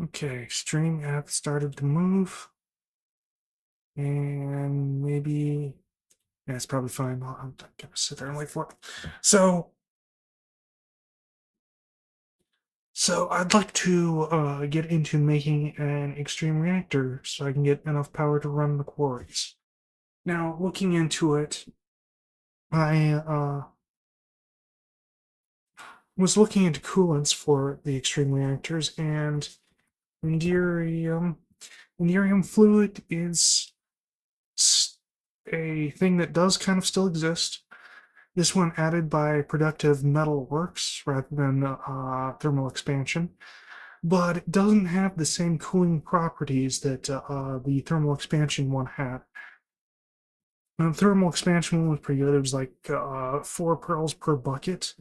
Okay, stream app started to move. And maybe, yeah, it's probably fine. I'm gonna sit there and wait for it. So I'd like to get into making an extreme reactor so I can get enough power to run the quarries. Now, looking into it, I was looking into coolants for the extreme reactors, and Enderium, Enderium fluid is a thing that does kind of still exist. This one added by productive metal works rather than thermal expansion, but it doesn't have the same cooling properties that the thermal expansion one had. The thermal expansion one was pretty good. It was like 4 pearls per bucket,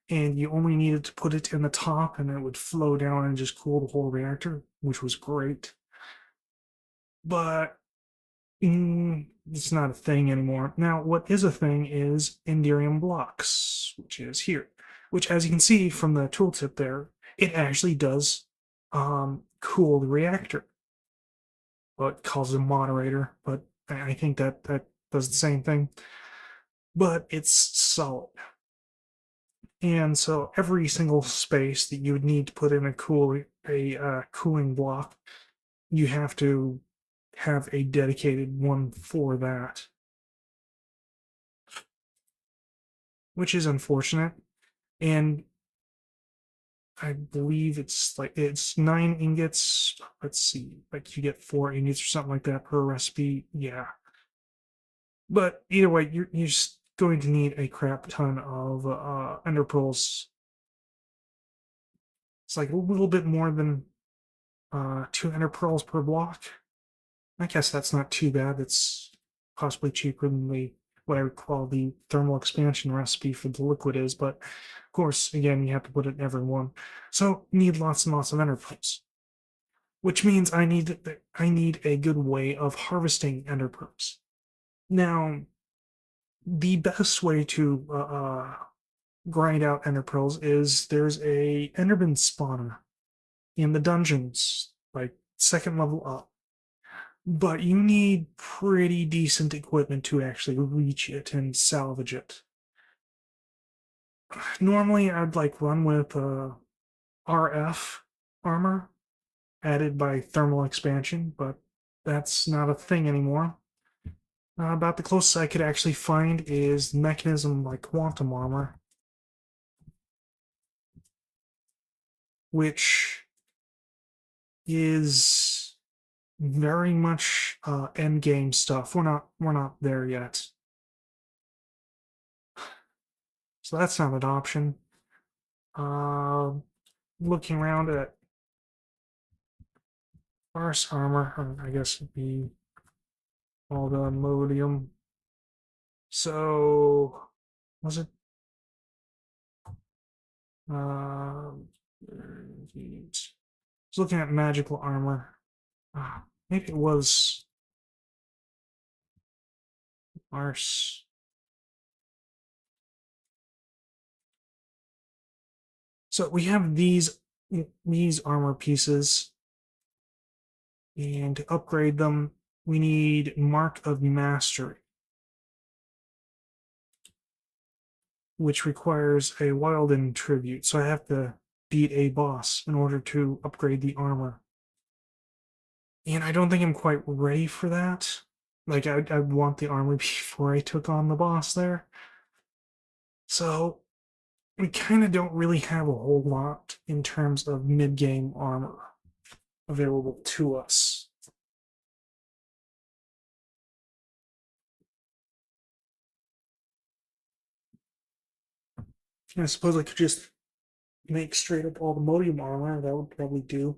and you only needed to put it in the top, and it would flow down and just cool the whole reactor, which was great. But it's not a thing anymore. Now, what is a thing is Enderium blocks, which is here. Which, as you can see from the tooltip there, it actually does cool the reactor. Well, it calls it a moderator, but I think that does the same thing. But it's solid. And so every single space that you would need to put in a cooling block, you have to have a dedicated one for that, which is unfortunate. And I believe it's 9 ingots. Let's see, like you get 4 ingots or something like that per recipe. Yeah, but either way, you're just going to need a crap ton of ender pearls. It's like a little bit more than 2 ender pearls per block. I guess that's not too bad. That's possibly cheaper than the what I would call the thermal expansion recipe for the liquid is, but of course, again, you have to put it in every one. So you need lots and lots of ender pearls, which means I need a good way of harvesting ender pearls. Now, the best way to grind out ender pearls is there's a enderman spawner in the dungeons, like second level up. But you need pretty decent equipment to actually reach it and salvage it. Normally, I'd like run with RF armor added by thermal expansion, but that's not a thing anymore. About the closest I could actually find is mechanism like quantum armor, which is very much end game stuff. We're not there yet, so that's not an option. Uh, Looking around at Farce armor, I guess it'd be all the Modium. So was it? Uh, I was looking at magical armor. Maybe it was Farce. So we have these armor pieces, and to upgrade them, we need Mark of Mastery, which requires a Wilden tribute. So I have to beat a boss in order to upgrade the armor. And I don't think I'm quite ready for that. Like, I want the armor before I took on the boss there. So, we kind of don't really have a whole lot in terms of mid game armor available to us. I suppose I could just make straight up all the Modium armor, that would probably do.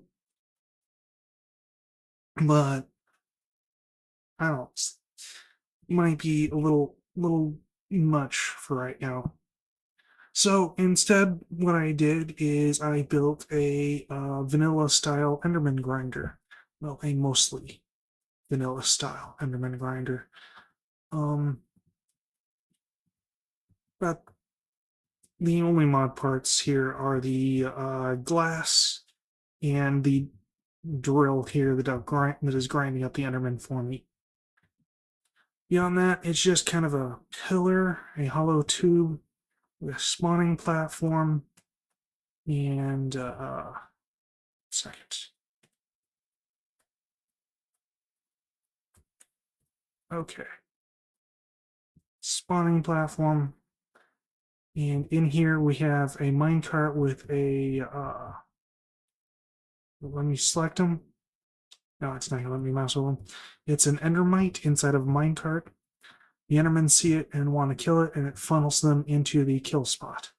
But, I don't know. Might be a little much for right now. So instead, what I did is I built a vanilla style Enderman grinder. Well, a mostly vanilla style Enderman grinder. Um, but the only mod parts here are the glass and the drill here that is grinding up the Enderman for me. Beyond that, it's just kind of a pillar, a hollow tube with a spawning platform, and second. Okay. Spawning platform. And in here we have a minecart with a let me select them. No, it's not gonna let me mouse over them. It's an endermite inside of a minecart. The endermen see it and want to kill it, and it funnels them into the kill spot.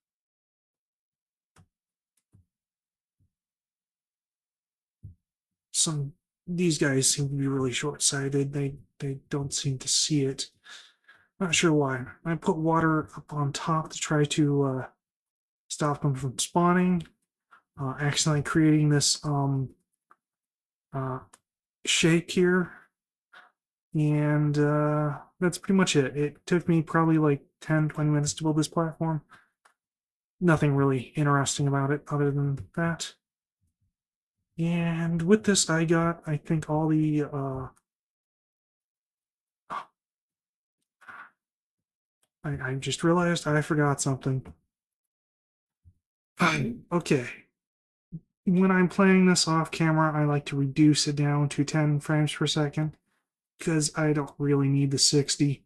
These guys seem to be really short-sighted. They don't seem to see it. Not sure why. I put water up on top to try to stop them from spawning, accidentally creating this uh, shape here, and that's pretty much it. It took me probably like 10-20 minutes to build this platform. Nothing really interesting about it other than that. And with this, I got, I think, all the I just realized I forgot something. Okay. When I'm playing this off camera, I like to reduce it down to 10 frames per second because I don't really need the 60.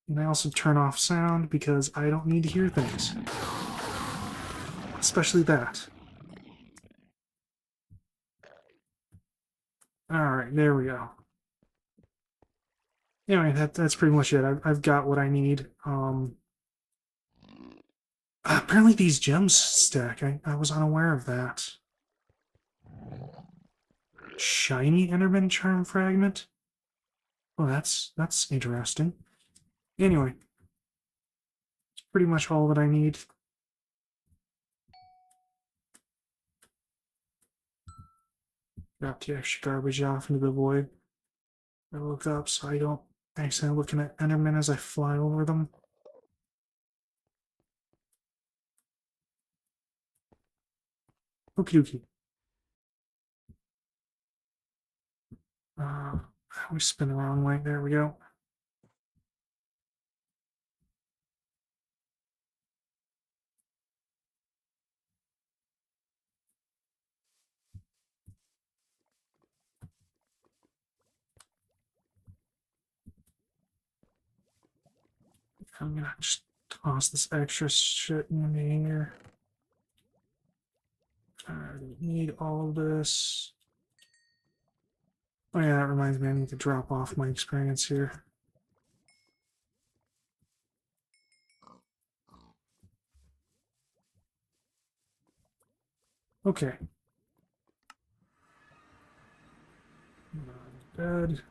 And I also turn off sound because I don't need to hear things. Especially that. Alright, there we go. Anyway, that's pretty much it. I've got what I need. Apparently these gems stack. I was unaware of that. Shiny Enderman Charm Fragment? Well, that's interesting. Anyway, it's pretty much all that I need. Drop the extra garbage off into the void. I look up so I don't accidentally looking at Endermen as I fly over them. Okie dokie. I always spin the wrong way. There we go. I'm gonna just toss this extra shit in here. I don't need all of this. Oh yeah, that reminds me, I need to drop off my experience here. Okay. Dead.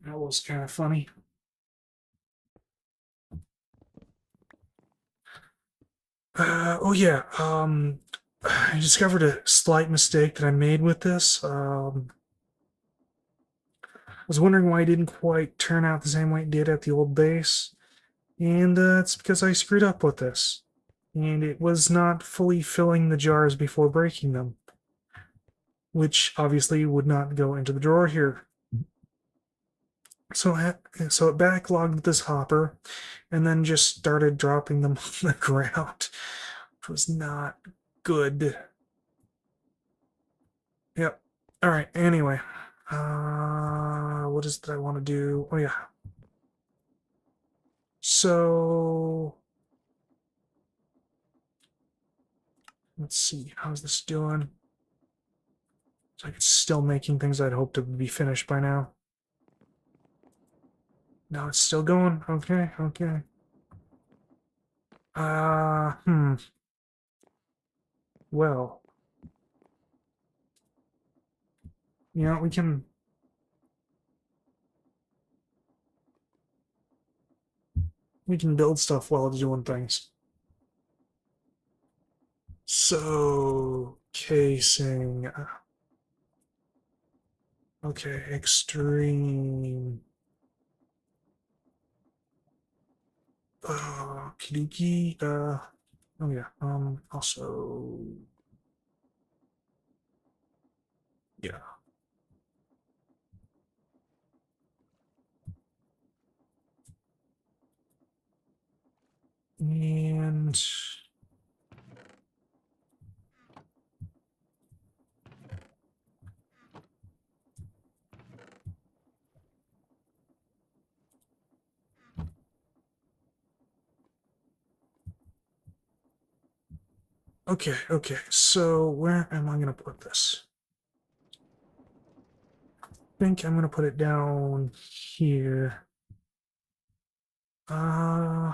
That was kind of funny. Oh yeah, I discovered a slight mistake that I made with this. I was wondering why it didn't quite turn out the same way it did at the old base, and it's because I screwed up with this. And it was not fully filling the jars before breaking them, which obviously would not go into the drawer here. So it backlogged this hopper, and then just started dropping them on the ground, which was not good. Yep. All right. Anyway, what is it that I want to do? Oh yeah. So let's see. How's this doing? It's like it's still making things I'd hoped to be finished by now. No, it's still going. Okay. Okay. Hmm. Well, you know, we can build stuff while it's doing things. So, casing. Okay, extreme. Kiduki. Oh yeah. Also, yeah. And okay. So where am I gonna put this? I think I'm gonna put it down here. Uh,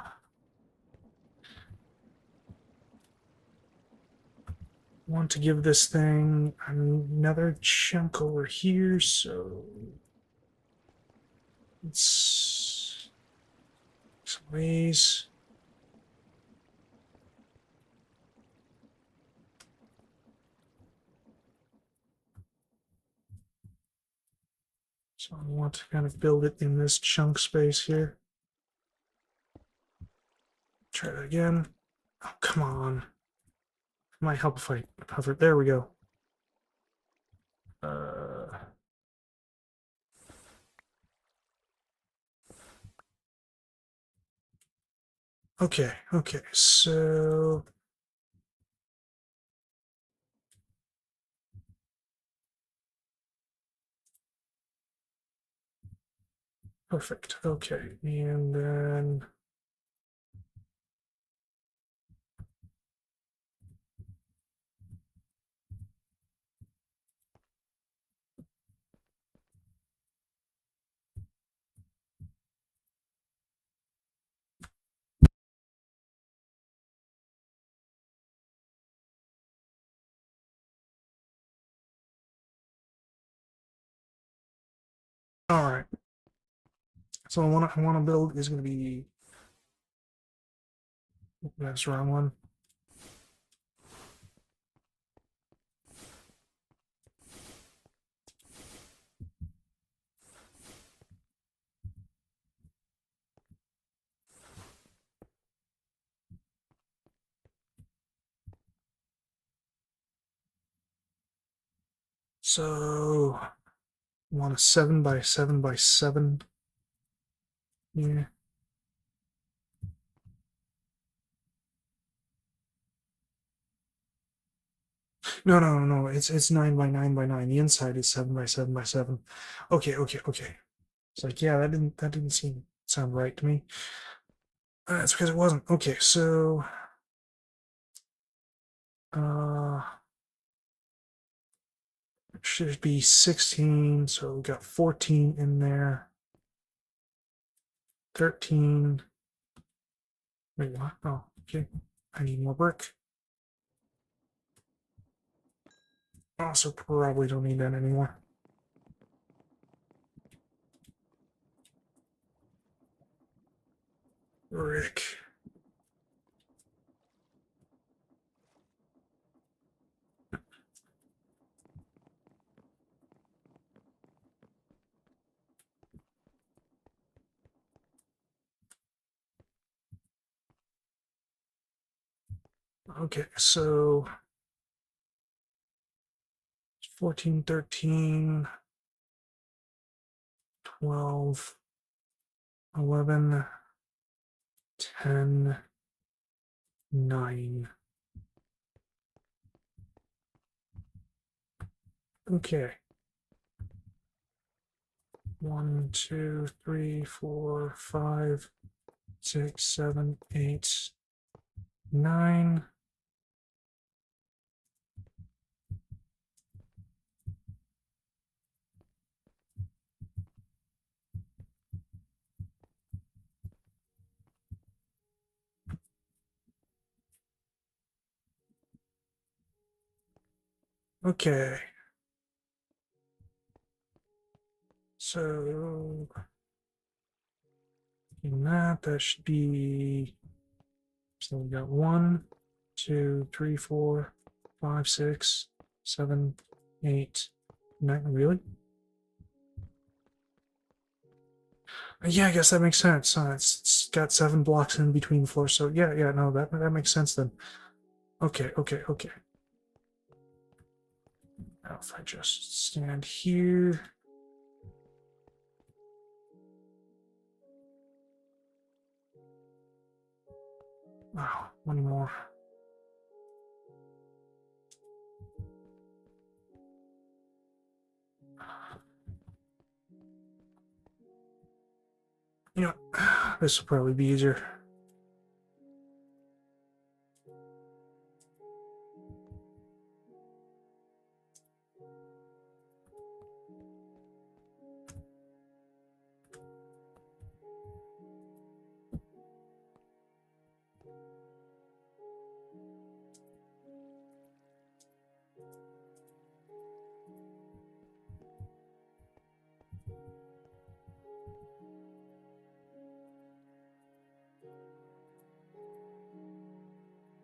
want to give this thing another chunk over here, so it's some ways. So I want to kind of build it in this chunk space here. Try that again. Oh, come on. Might help if I hover. There we go. Uh, okay. So perfect. Okay, and then all right. So I want to build is going to be that's the wrong one. So I want a 7 by 7 by 7. Yeah. No. It's 9 by 9 by 9. The inside is 7 by 7 by 7. Okay. It's like yeah, that didn't sound right to me. That's because it wasn't. Okay, so uh, it should be 16. So we got 14 in there. 13. Wait, what? Oh, okay. I need more brick. Also, probably don't need that anymore. Brick. Okay, so 14, 13, 12, 11, 10, 9. Okay. 1, 2, 3, 4, 5, 6, 7, 8, 9. Okay. So in that should be, so we got 1, 2, 3, 4, 5, 6, 7, 8, 9. Really? Yeah, I guess that makes sense. It's got 7 blocks in between floors, so yeah, no, that makes sense then. Okay. Now if I just stand here. Oh, one more. You know, this will probably be easier.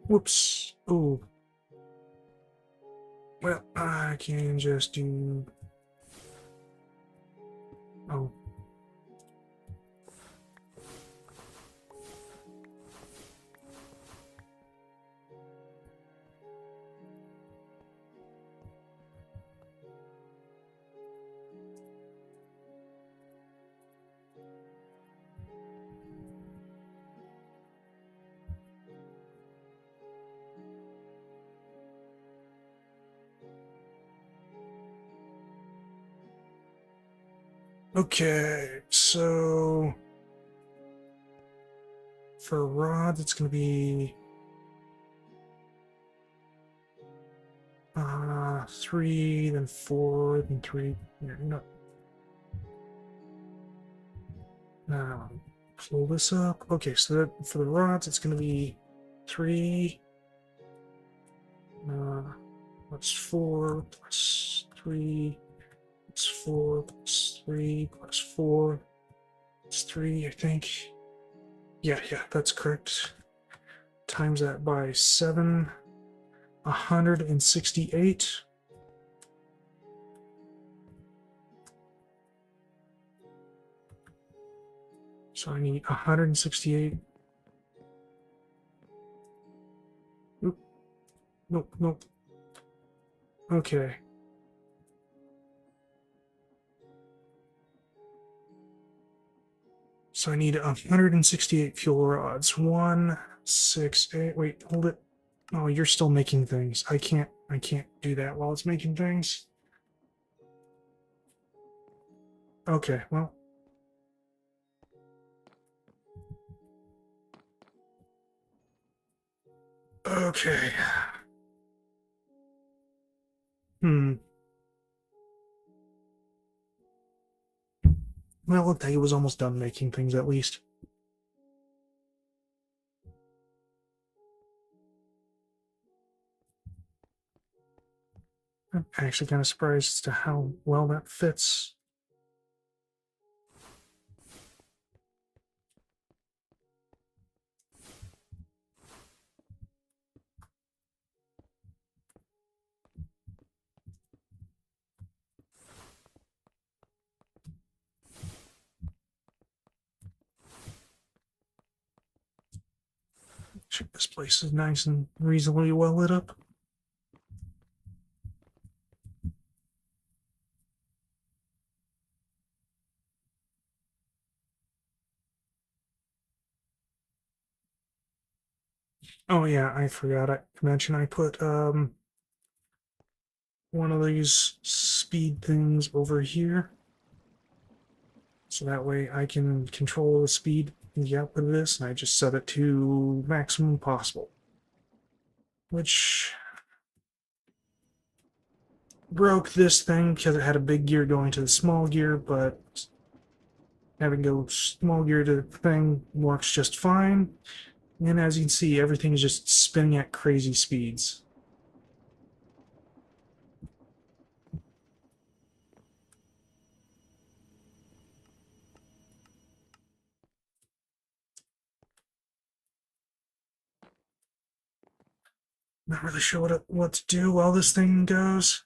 Whoops. Oh. Well, I can just do... Oh. Okay, so... For rods, it's going to be... 3, then 4, then 3. Yeah, no. Pull this up. Okay, so that for the rods, it's going to be 3. That's 4 plus 3. It's 4 plus 3 plus 4. It's 3, I think. Yeah, that's correct. Times that by 7. 168. So I need 168. Oop. Nope. Okay. So I need 168 fuel rods. 1, 6, 8. Wait, hold it. Oh, you're still making things. I can't do that while it's making things. Okay, well. Okay. Well, it looked like it was almost done making things at least. I'm actually kind of surprised as to how well that fits. Sure, this place is nice and reasonably well lit up. Oh yeah, I forgot to mention I put one of these speed things over here. So that way I can control the speed and the output of this, and I just set it to maximum possible. Which broke this thing because it had a big gear going to the small gear, but having go small gear to the thing works just fine. And as you can see, everything is just spinning at crazy speeds. Not really sure what to do while this thing goes.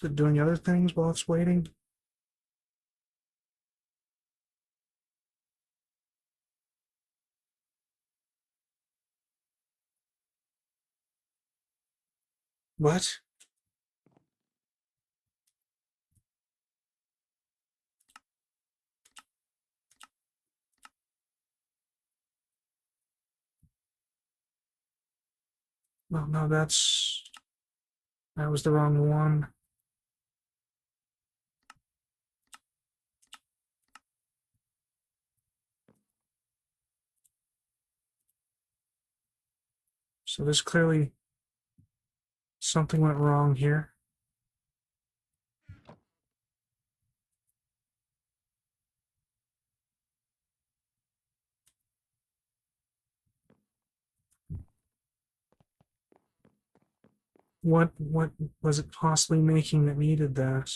Is it doing other things while it's waiting? What? No, no, that was the wrong one. So there's clearly something went wrong here. What was it possibly making that needed that?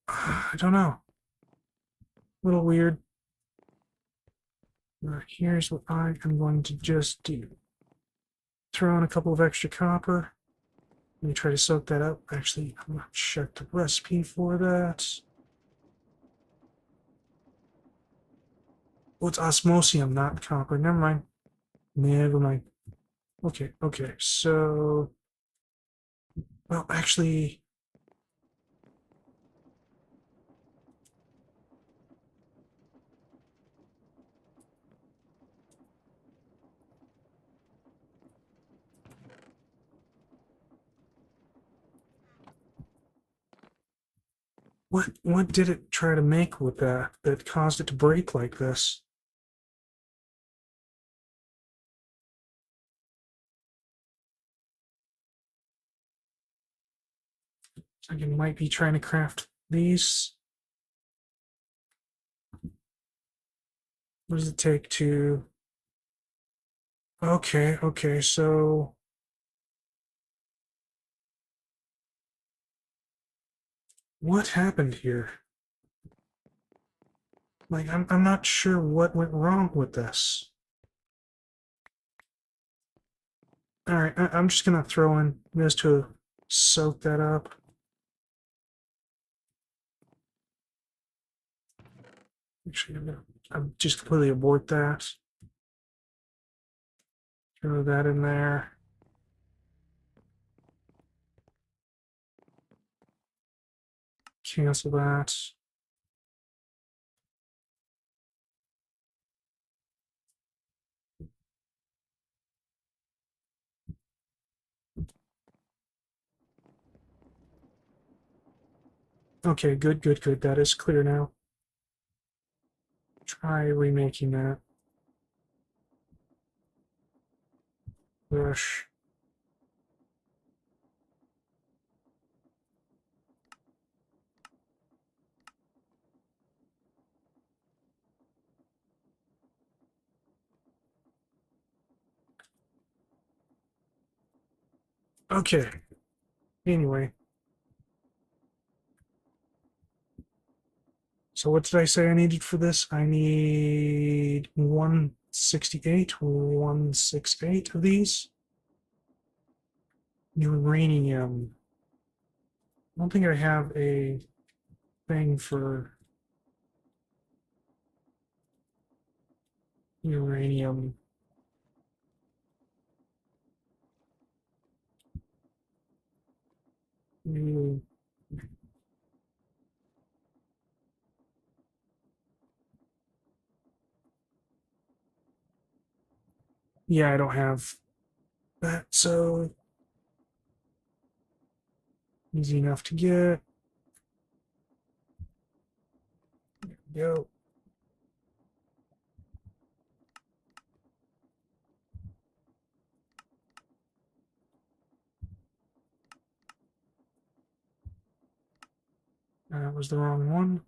I don't know. A little weird. Here's what I am going to just do. Throw in a couple of extra copper. Let me try to soak that up. Actually, I'm not check the recipe for that. Oh, it's osmosium, not copper. Never mind. Never mind. Okay, okay. So, well, actually, what did it try to make with that caused it to break like this? I think it might be trying to craft these. What does it take to... Okay, okay, so... What happened here? Like, I'm not sure what went wrong with this. Alright, I'm just gonna throw in this to soak that up. Actually, I'm just completely abort that. Throw that in there. Cancel that. Okay, good, good, good. That is clear now. Try remaking that. Brush. Okay. Anyway. So what did I say I needed for this? I need 168 of these. Uranium. I don't think I have a thing for uranium. Mm, yeah, I don't have that, so easy enough to get. Go. That was the wrong one.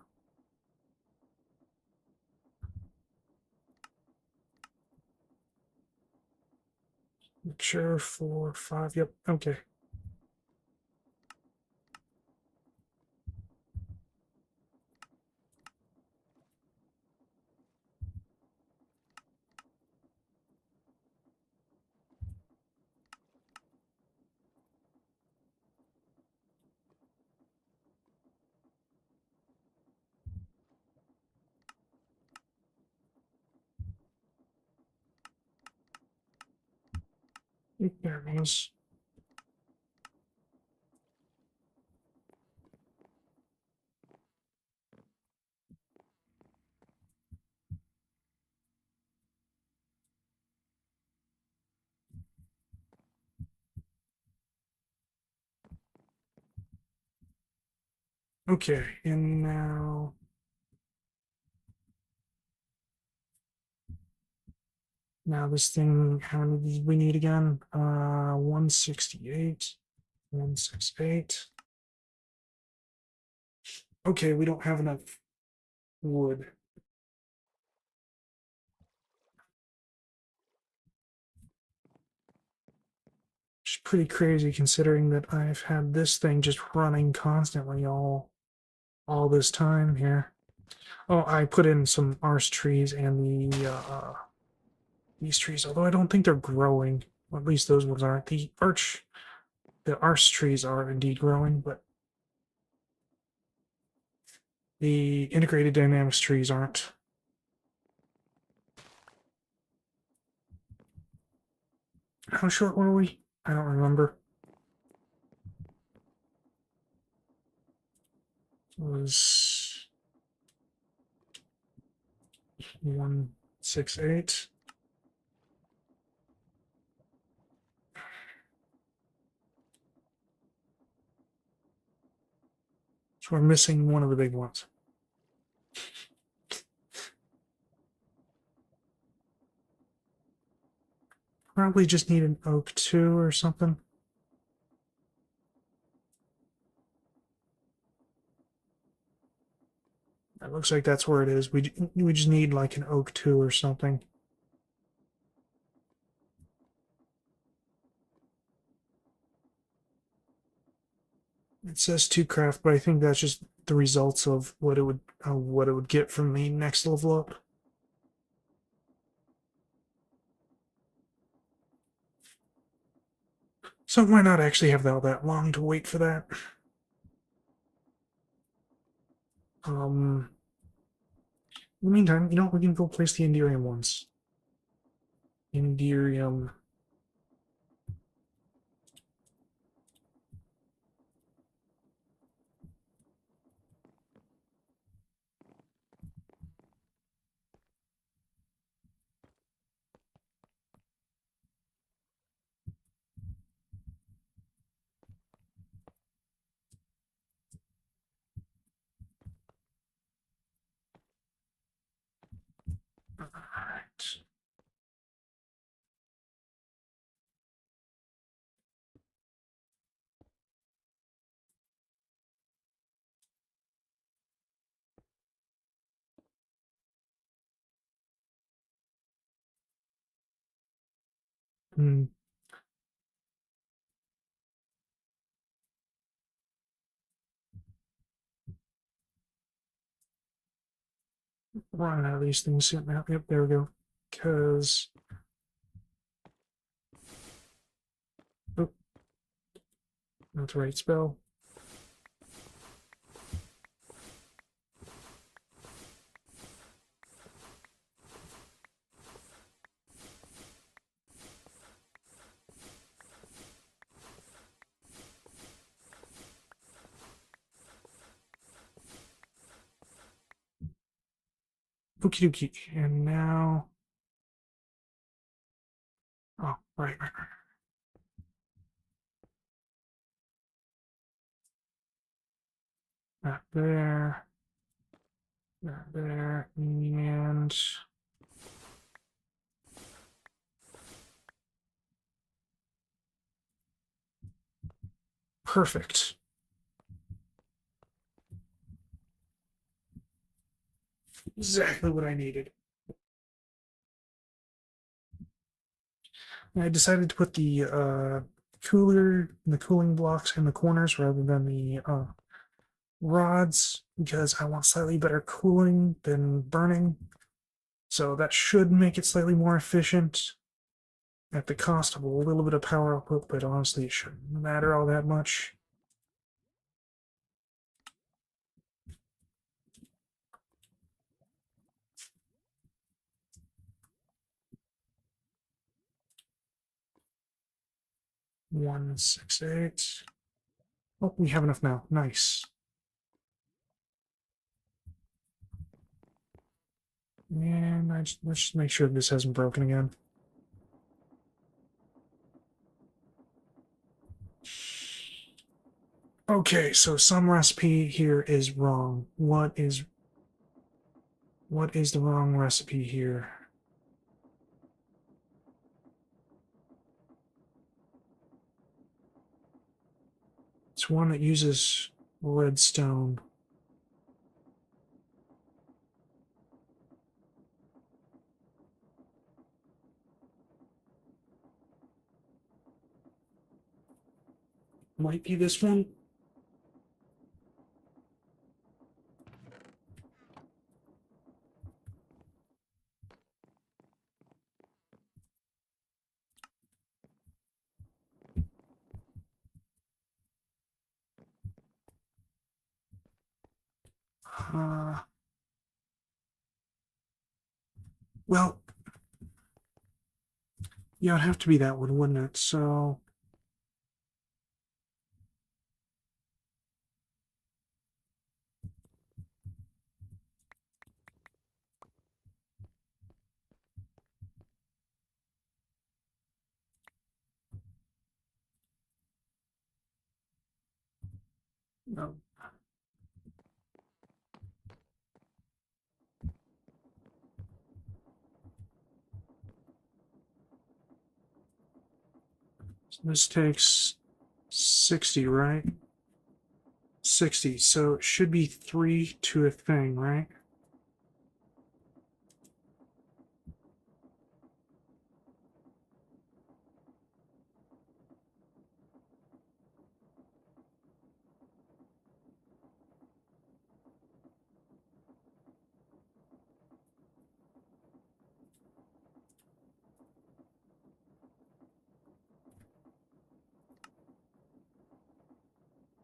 Make sure 4, 5. Yep. Okay. There it is. Okay, and now this thing, how many did we need again? 168, 168. Okay, we don't have enough wood. Which is pretty crazy considering that I've had this thing just running constantly all this time here. Oh, I put in some arse trees and these trees, although I don't think they're growing. Well, at least those ones aren't. The arse trees are indeed growing, but the integrated dynamics trees aren't. How short were we? I don't remember. It was 168. So we're missing one of the big ones. Probably just need an oak 2 or something. It looks like that's where it is. We just need like an oak 2 or something. It says 2 craft, but I think that's just the results of what it would get from the next level up. So it might not actually have all that long to wait for that. In the meantime, we can go place the Enderium ones. Enderium. Alright. Hmm. Running out of these things soon now. Yep, there we go. Because. Oh, not the right spell. Okie dokie. And now. Oh, right. That there. That there. And. Perfect. Exactly what I needed. I decided to put the cooling blocks in the corners rather than the rods because I want slightly better cooling than burning. So that should make it slightly more efficient at the cost of a little bit of power output, but honestly, it shouldn't matter all that much. 168. Oh, we have enough now. Nice. And let's just make sure this hasn't broken again. Okay, so some recipe here is wrong. What is the wrong recipe here? It's one that uses redstone. Might be this one. Well, yeah, it'd have to be that one, wouldn't it? So, no. So this takes 60, right? 60. So it should be 3 to a thing, right?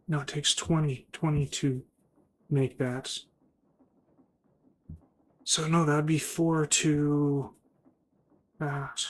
No, it takes 20 to make that. So no, that'd be 4 to that.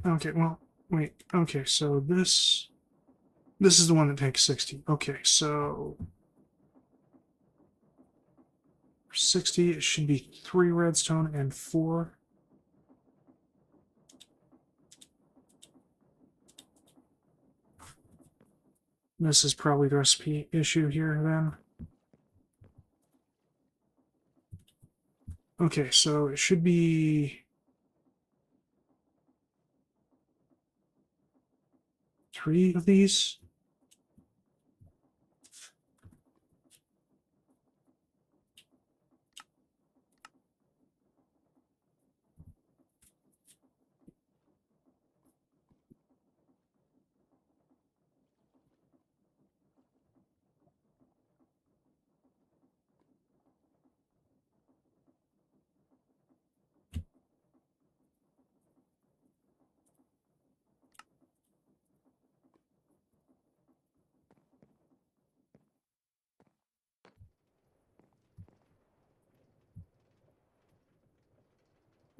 Okay, well, wait. Okay, so this is the one that takes 60. Okay, so 60, it should be 3 redstone and 4. This is probably the recipe issue here then. Okay, so it should be 3 of these.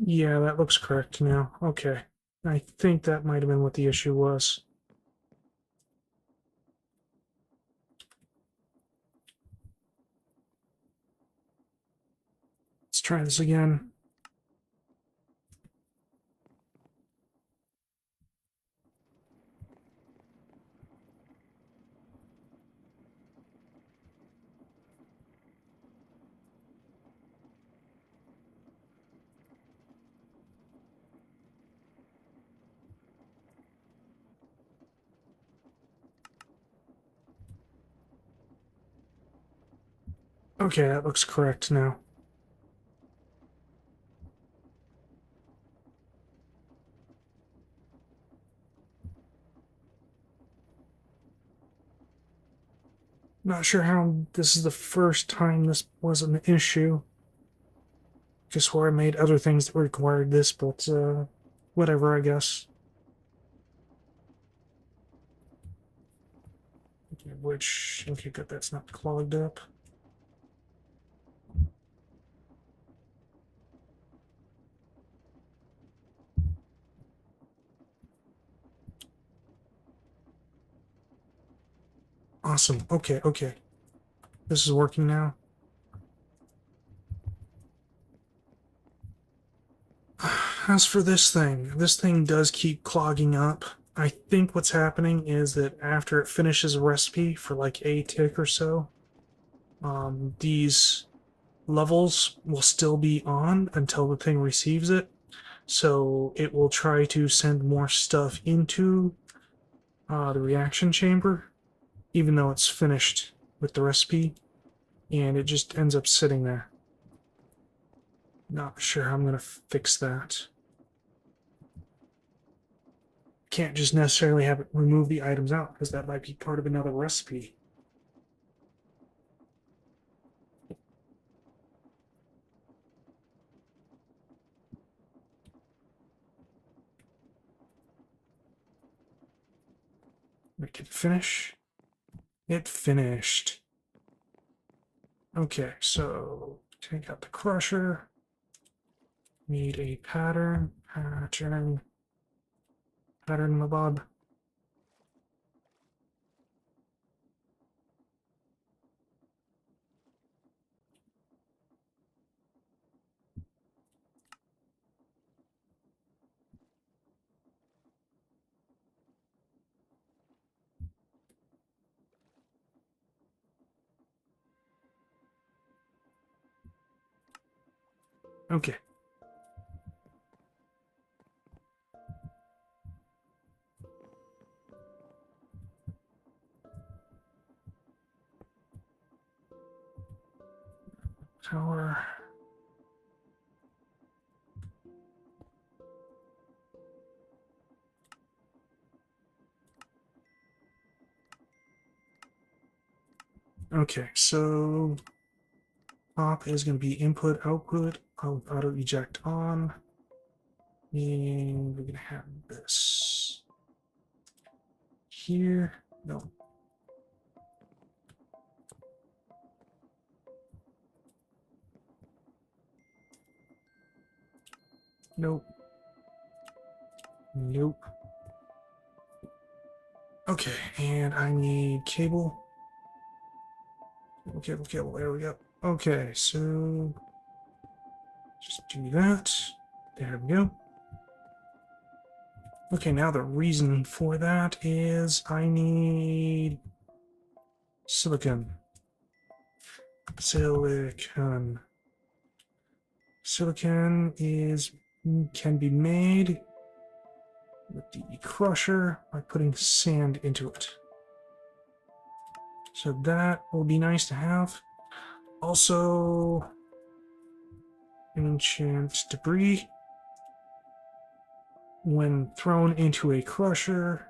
Yeah, that looks correct now. Okay. I think that might have been what the issue was. Let's try this again. Okay, that looks correct now. Not sure how this is the first time this was an issue. Just where I made other things that required this, but whatever, I guess. Which, okay, good, that's not clogged up. Awesome. Okay, okay. This is working now. As for this thing does keep clogging up. I think what's happening is that after it finishes a recipe for like a tick or so, these levels will still be on until the thing receives it. So it will try to send more stuff into the reaction chamber, even though it's finished with the recipe, and it just ends up sitting there. Not sure how I'm going to fix that. Can't just necessarily have it remove the items out, because that might be part of another recipe. Did it finish? It finished. Okay, so take out the crusher. Need a pattern. Pattern, my bob. Okay. Tower. Okay, so pop is going to be input, output, auto eject on. And we're going to have this here. No. Nope. Nope. Okay, and I need cable. Cable, there we go. Okay, so just do that. There we go. Okay, now the reason for that is I need silicon. Silicon. Silicon can be made with the crusher by putting sand into it. So that will be nice to have. Also, ancient debris. When thrown into a crusher,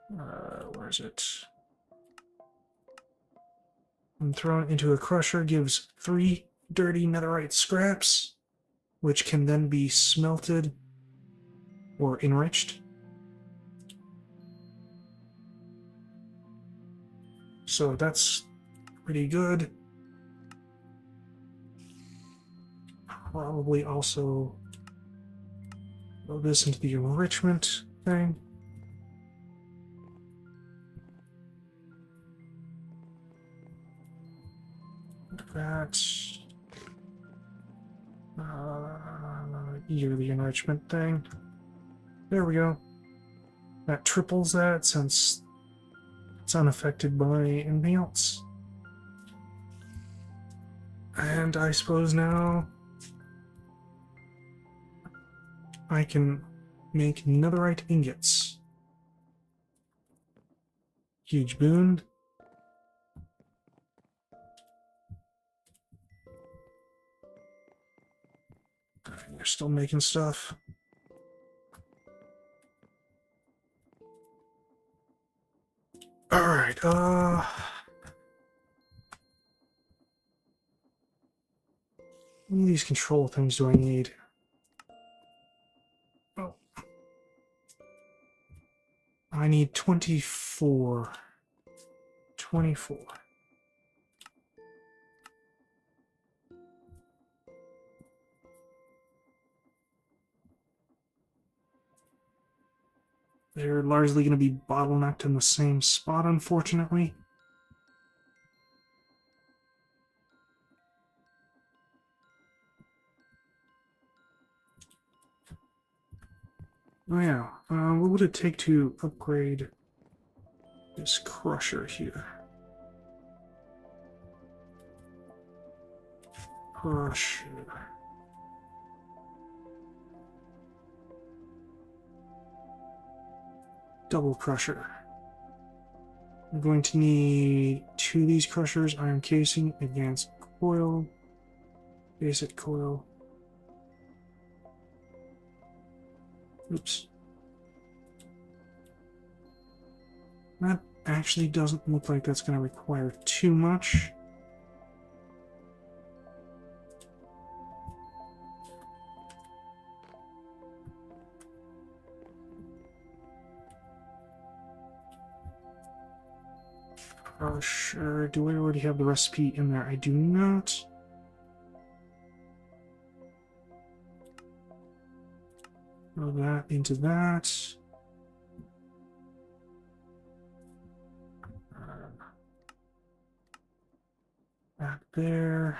where is it? When thrown into a crusher, gives 3 dirty netherite scraps, which can then be smelted or enriched. So that's pretty good. Probably also throw this into the enrichment thing. That yearly enrichment thing. There we go. That triples that since it's unaffected by anything else. And I suppose now I can make netherite ingots. Huge boon. You're still making stuff. Alright, how many of these control things do I need? Oh. I need 24. 24. They're largely going to be bottlenecked in the same spot, unfortunately. Oh yeah, what would it take to upgrade this crusher here? Crusher. Double crusher. I'm going to need 2 of these crushers, iron casing, advanced coil, basic coil. Oops. That actually doesn't look like that's going to require too much. Crusher. Do I already have the recipe in there? I do not. Throw that into that. Back there.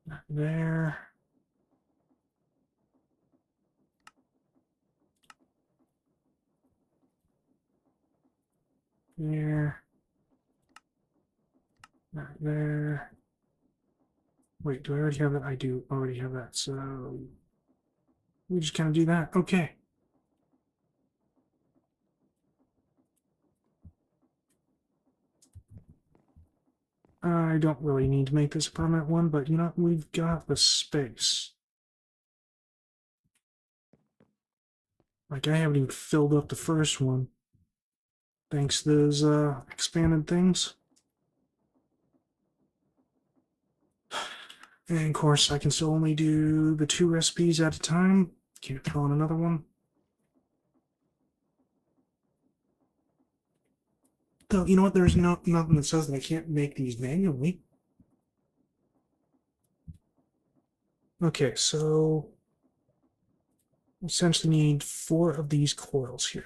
Back there. There. Back there. Wait, do I already have that? I do already have that, so we just kind of do that. Okay. I don't really need to make this a permanent one, but you know, we've got the space. Like, I haven't even filled up the first one, thanks to those expanded things. And of course, I can still only do the 2 recipes at a time. Can't throw in another one. Though, you know what? There's nothing that says that I can't make these manually. Okay, so essentially need 4 of these coils here.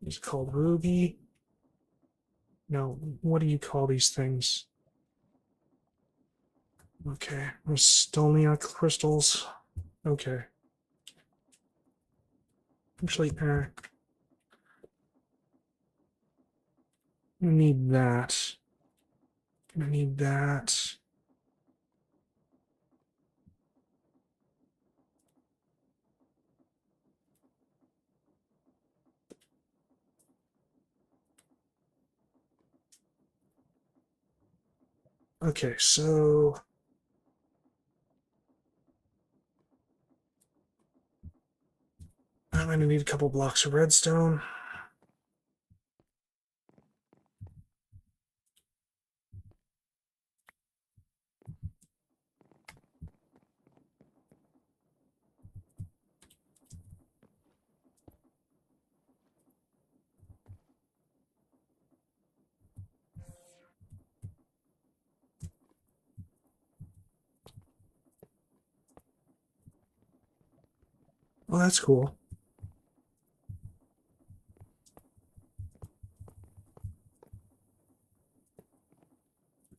Is it called ruby? No, what do you call these things? Okay, Restonia crystals. Okay. Actually, I need that. I need that. Okay, so I'm going to need a couple blocks of redstone. Well, that's cool.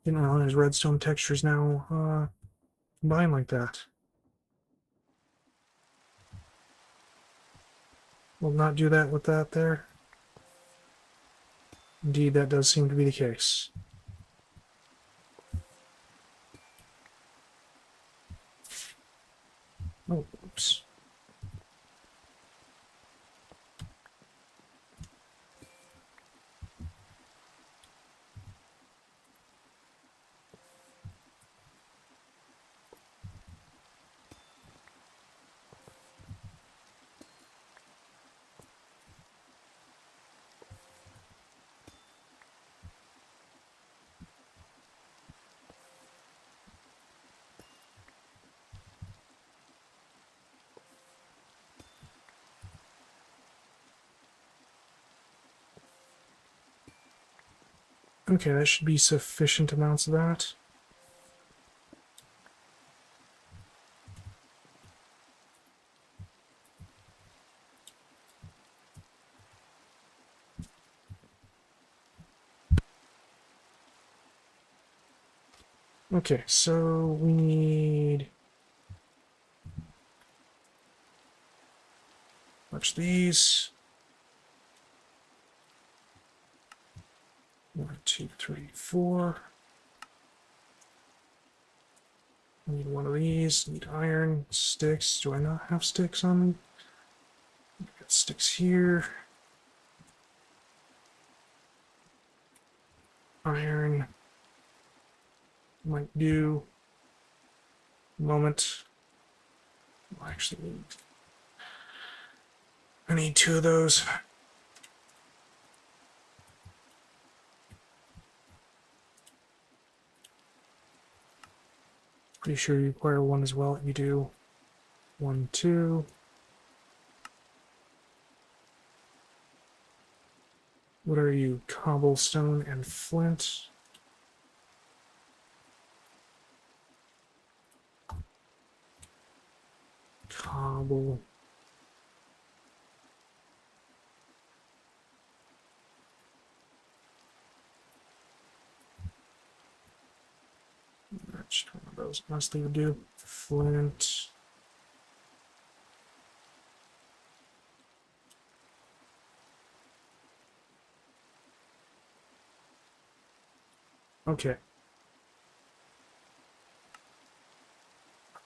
Didn't realize redstone textures now combine like that. Will not do that with that there. Indeed, that does seem to be the case. Oh, oops. Okay, that should be sufficient amounts of that. Okay, so we need much these. 1, 2, 3, 4. Need one of these. Need iron. Sticks. Do I not have sticks on me? Got sticks here. Iron. Might do. Moment. I actually need. I need 2 of those. Pretty sure you require 1 as well. You do. 1, 2. What are you? Cobblestone and flint. Cobble. Which one of those mostly would do? Flint. Okay.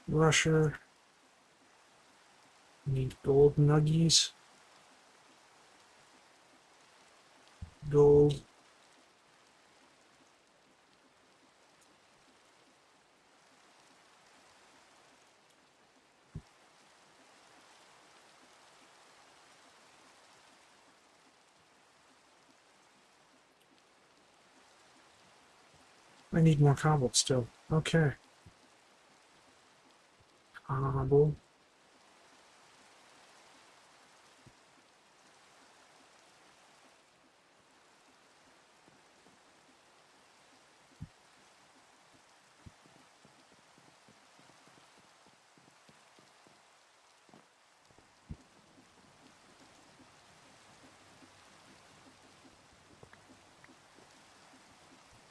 Rusher. Need gold nuggies. Gold. I need more cobble still. Okay. Cobble.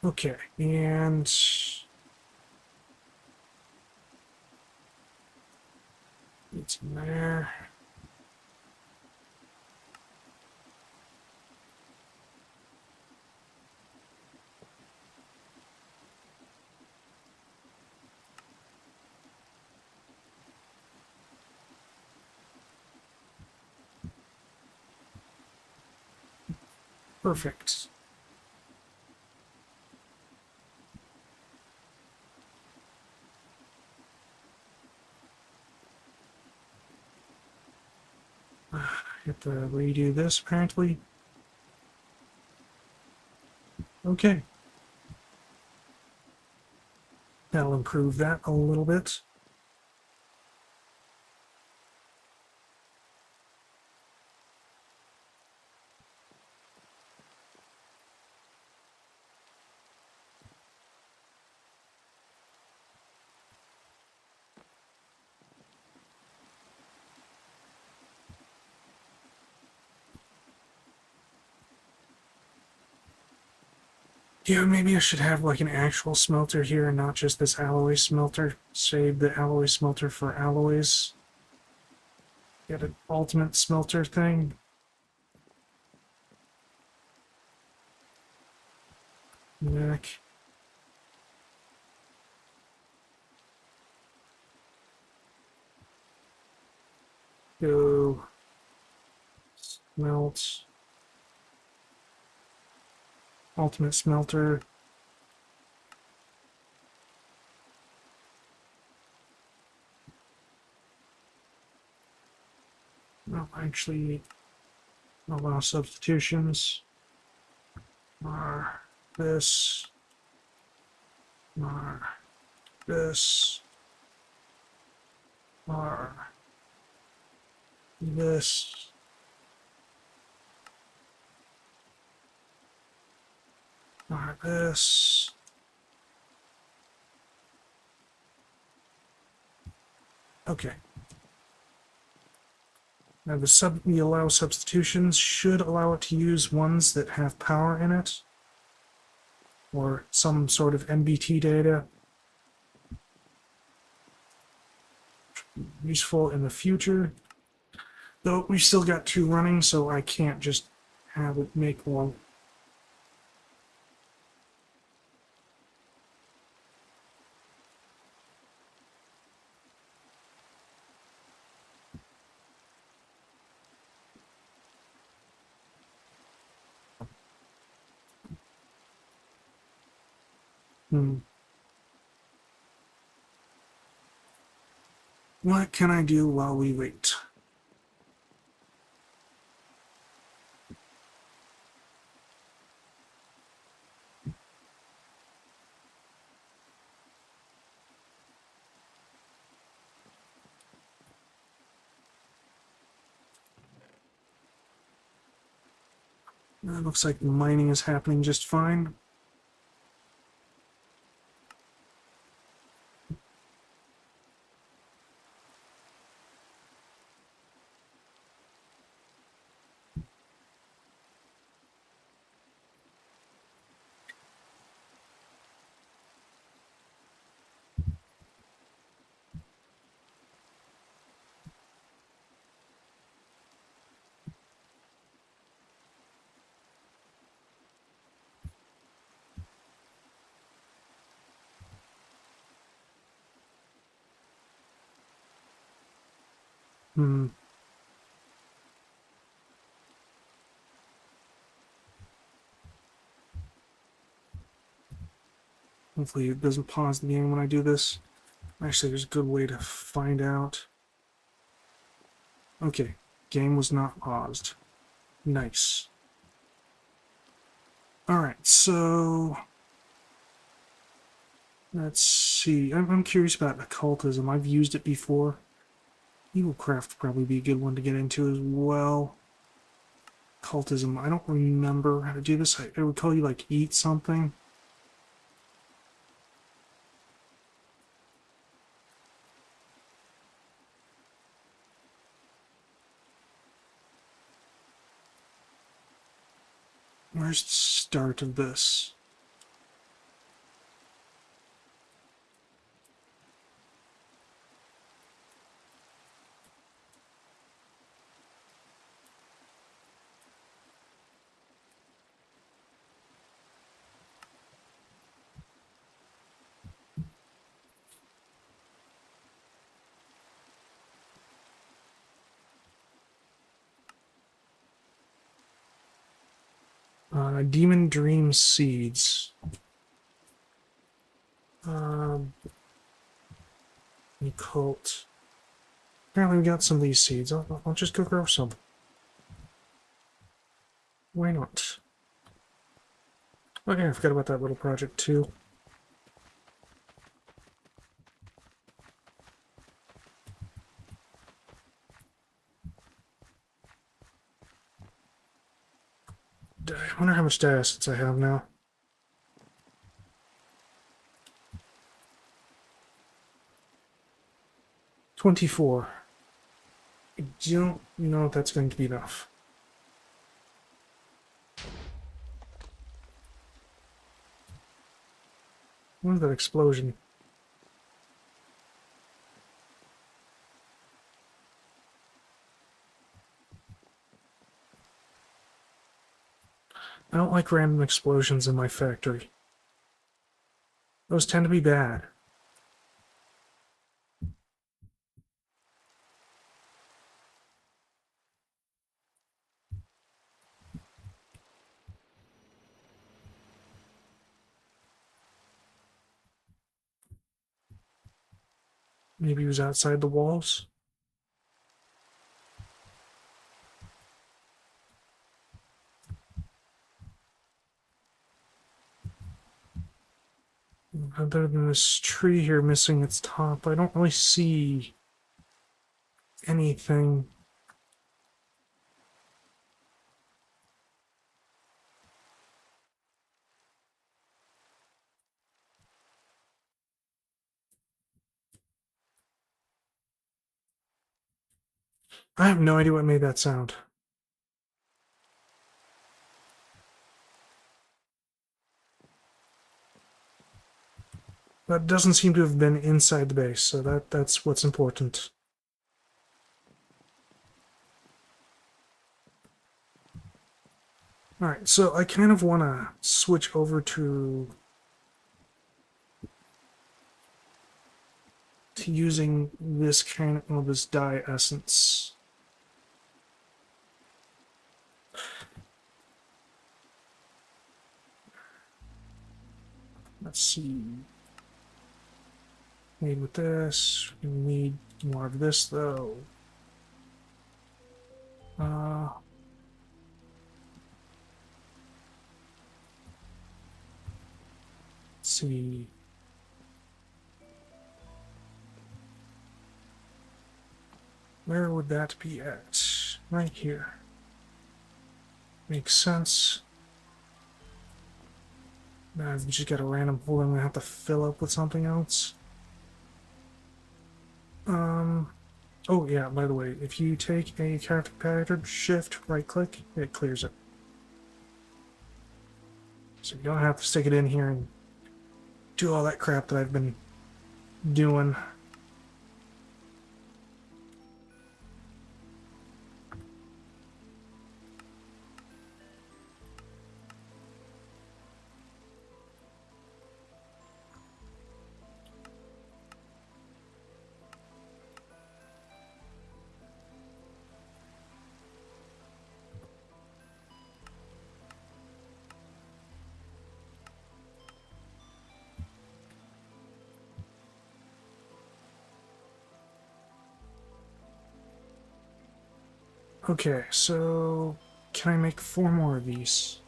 Okay, and it's in there. Perfect. Have to redo this apparently. Okay. That'll improve that a little bit. Yeah, maybe I should have like an actual smelter here and not just this alloy smelter. Save the alloy smelter for alloys. Get an ultimate smelter thing. Neck. Go. Smelt. Ultimate smelter. No, actually, a lot of substitutions are this, are this, are this. Alright, this. Okay. Now the allow substitutions should allow it to use ones that have power in it, or some sort of MBT data. Useful in the future. Though we've still got 2 running, so I can't just have it make one. What can I do while we wait? It looks like mining is happening just fine. Hopefully it doesn't pause the game when I do this. Actually, there's a good way to find out. Okay, game was not paused. Nice. Alright, so... let's see. I'm curious about occultism. I've used it before. Evilcraft would probably be a good one to get into as well. Occultism. I don't remember how to do this. I would call you, like, eat something. Where's the start of this? Demon Dream Seeds. Occult. Apparently we got some of these seeds. I'll just go grow some. Why not? Okay, I forgot about that little project too. I wonder how much assets I have now. 24. I don't know if that's going to be enough. What is that explosion? I don't like random explosions in my factory. Those tend to be bad. Maybe he was outside the walls? Other than this tree here missing its top, I don't really see anything. I have no idea what made that sound. That doesn't seem to have been inside the base, so that's what's important. Alright, so I kind of want to switch over to using this kind of this dye essence. Let's see. Made with this. We need more of this though. Let's see. Where would that be at? Right here. Makes sense. Now I've just got a random hole I'm gonna have to fill up with something else. Oh yeah, by the way, if you take a crafting pattern, shift, right click, it clears it. So you don't have to stick it in here and do all that crap that I've been doing. Okay, so can I make 4 more of these?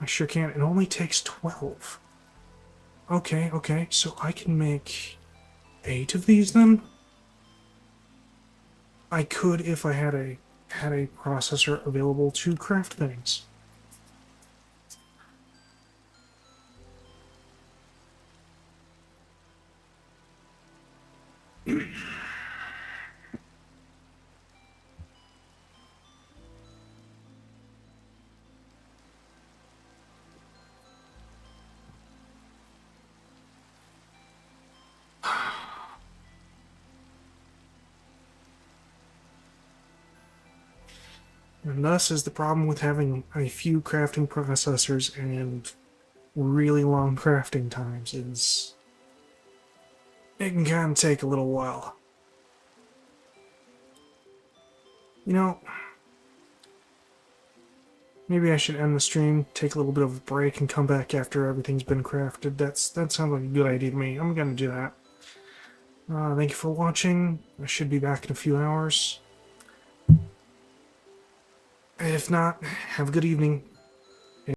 I sure can. It only takes 12. Okay, so I can make 8 of these then? I could if I had a processor available to craft things. And thus is the problem with having a few crafting processors and really long crafting times is it can kind of take a little while. You know, maybe I should end the stream, take a little bit of a break, and come back after everything's been crafted. That sounds like a good idea to me. I'm gonna do that. Thank you for watching. I should be back in a few hours. If not, have a good evening.